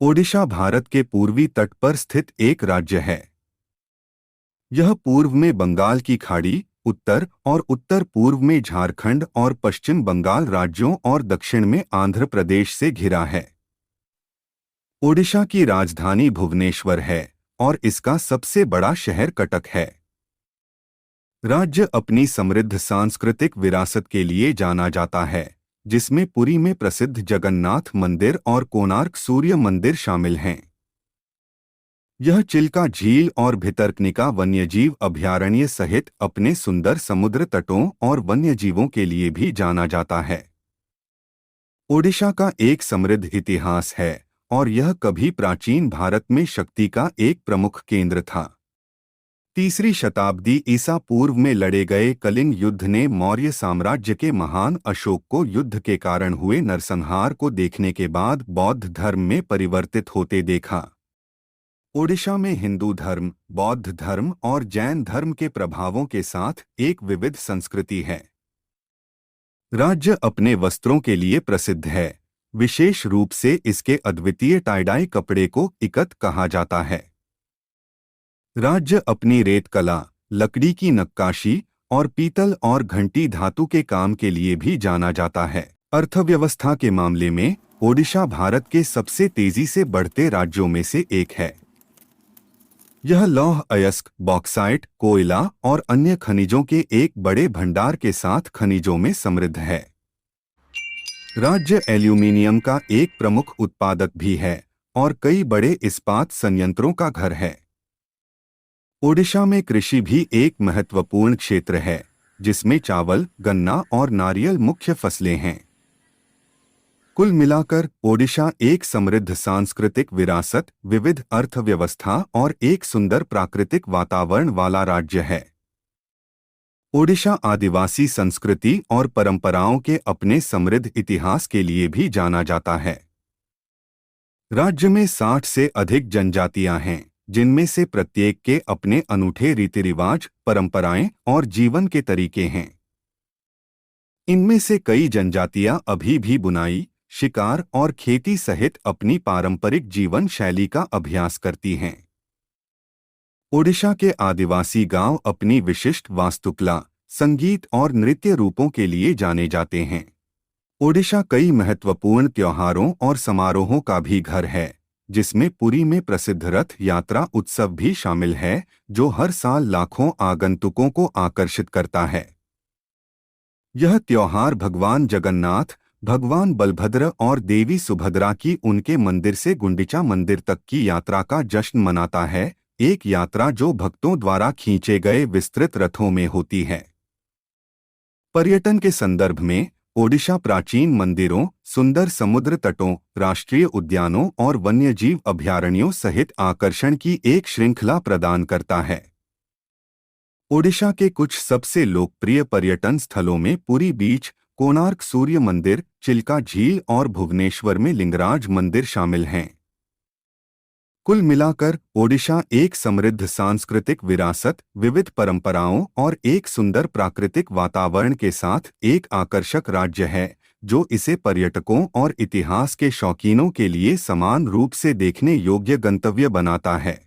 ओडिशा भारत के पूर्वी तट पर स्थित एक राज्य है। यह पूर्व में बंगाल की खाड़ी, उत्तर और उत्तर पूर्व में झारखंड और पश्चिम बंगाल राज्यों और दक्षिण में आंध्र प्रदेश से घिरा है। ओडिशा की राजधानी भुवनेश्वर है और इसका सबसे बड़ा शहर कटक है। राज्य अपनी समृद्ध सांस्कृतिक विरासत के लिए जाना जाता है, जिसमें पुरी में प्रसिद्ध जगन्नाथ मंदिर और कोणार्क सूर्य मंदिर शामिल हैं। यह चिल्का झील और भितरकनिका वन्यजीव अभयारण्य सहित अपने सुंदर समुद्र तटों और वन्यजीवों के लिए भी जाना जाता है। ओडिशा का एक समृद्ध इतिहास है और यह कभी प्राचीन भारत में शक्ति का एक प्रमुख केंद्र था। 3री शताब्दी ईसा पूर्व में लड़े गए कलिंग युद्ध ने मौर्य साम्राज्य के महान अशोक को युद्ध के कारण हुए नरसंहार को देखने के बाद बौद्ध धर्म में परिवर्तित होते देखा। ओडिशा में हिंदू धर्म, बौद्ध धर्म और जैन धर्म के प्रभावों के साथ एक विविध संस्कृति है। राज्य अपने वस्त्रों के लिए प्रसिद्ध है, विशेष रूप से इसके अद्वितीय टाइडाई कपड़े को इकत कहा जाता है। राज्य अपनी रेत कला, लकड़ी की नक्काशी और पीतल और घंटी धातु के काम के लिए भी जाना जाता है। अर्थव्यवस्था के मामले में ओडिशा भारत के सबसे तेजी से बढ़ते राज्यों में से एक है। यह लौह अयस्क, बॉक्साइट, कोयला और अन्य खनिजों के एक बड़े भंडार के साथ खनिजों में समृद्ध है। राज्य एल्यूमीनियम का एक प्रमुख उत्पादक भी है और कई बड़े इस्पात संयंत्रों का घर है। ओडिशा में कृषि भी एक महत्वपूर्ण क्षेत्र है, जिसमें चावल, गन्ना और नारियल मुख्य फसलें हैं। कुल मिलाकर ओडिशा एक समृद्ध सांस्कृतिक विरासत, विविध अर्थव्यवस्था और एक सुंदर प्राकृतिक वातावरण वाला राज्य है। ओडिशा आदिवासी संस्कृति और परंपराओं के अपने समृद्ध इतिहास के लिए भी जाना जाता है। राज्य में 60 से अधिक जनजातियां हैं, जिनमें से प्रत्येक के अपने अनूठे रीति रिवाज, परंपराएं और जीवन के तरीके हैं। इनमें से कई जनजातियां अभी भी बुनाई, शिकार और खेती सहित अपनी पारंपरिक जीवन शैली का अभ्यास करती हैं। ओडिशा के आदिवासी गांव अपनी विशिष्ट वास्तुकला, संगीत और नृत्य रूपों के लिए जाने जाते हैं। ओडिशा कई महत्वपूर्ण त्योहारों और समारोहों का भी घर है, जिसमें पुरी में प्रसिद्ध रथ यात्रा उत्सव भी शामिल है, जो हर साल लाखों आगंतुकों को आकर्षित करता है। यह त्योहार भगवान जगन्नाथ, भगवान बलभद्र और देवी सुभद्रा की उनके मंदिर से गुंडिचा मंदिर तक की यात्रा का जश्न मनाता है, एक यात्रा जो भक्तों द्वारा खींचे गए विस्तृत रथों में होती है। पर्यटन के संदर्भ में ओडिशा प्राचीन मंदिरों, सुंदर समुद्र तटों, राष्ट्रीय उद्यानों और वन्यजीव अभयारण्यों सहित आकर्षण की एक श्रृंखला प्रदान करता है। ओडिशा के कुछ सबसे लोकप्रिय पर्यटन स्थलों में पुरी बीच, कोणार्क सूर्य मंदिर, चिल्का झील और भुवनेश्वर में लिंगराज मंदिर शामिल हैं। कुल मिलाकर ओडिशा एक समृद्ध सांस्कृतिक विरासत, विविध परंपराओं और एक सुंदर प्राकृतिक वातावरण के साथ एक आकर्षक राज्य है, जो इसे पर्यटकों और इतिहास के शौकीनों के लिए समान रूप से देखने योग्य गंतव्य बनाता है।